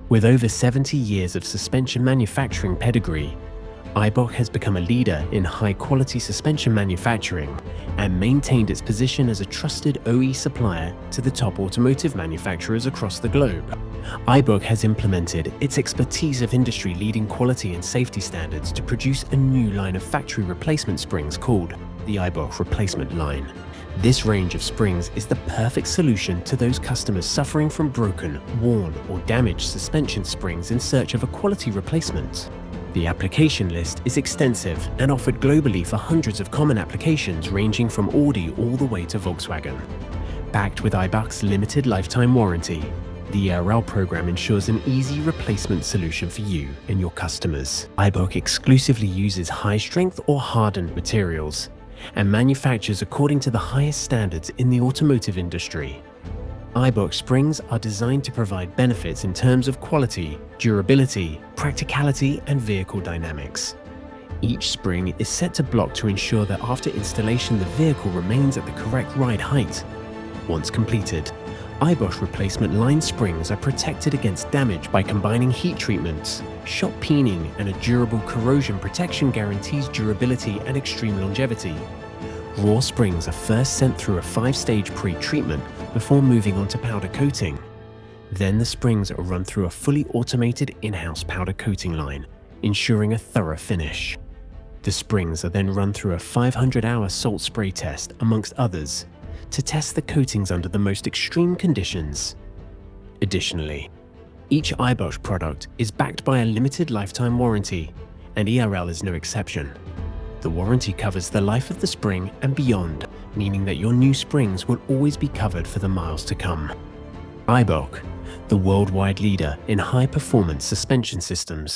With over 70 years of suspension manufacturing pedigree, Eibach has become a leader in high-quality suspension manufacturing and maintained its position as a trusted OE supplier to the top automotive manufacturers across the globe. Eibach has implemented its expertise of industry-leading quality and safety standards to produce a new line of factory replacement springs called the Eibach Replacement Line. This range of springs is the perfect solution to those customers suffering from broken, worn, or damaged suspension springs in search of a quality replacement. The application list is extensive and offered globally for hundreds of common applications ranging from Audi all the way to Volkswagen. Backed with Eibach's limited lifetime warranty, the ERL program ensures an easy replacement solution for you and your customers. Eibach exclusively uses high-strength or hardened materials and manufactures according to the highest standards in the automotive industry. Eibach springs are designed to provide benefits in terms of quality, durability, practicality, and vehicle dynamics. Each spring is set to block to ensure that after installation the vehicle remains at the correct ride height. Once completed, Eibach Replacement Line springs are protected against damage by combining heat treatments, shot peening, and a durable corrosion protection guarantees durability and extreme longevity. Raw springs are first sent through a 5-stage pre-treatment before moving on to powder coating. Then the springs are run through a fully automated in-house powder coating line, ensuring a thorough finish. The springs are then run through a 500-hour salt spray test, amongst others, to test the coatings under the most extreme conditions. Additionally, each Eibach product is backed by a limited lifetime warranty, and ERL is no exception. The warranty covers the life of the spring and beyond, meaning that your new springs will always be covered for the miles to come. Eibach, the worldwide leader in high-performance suspension systems.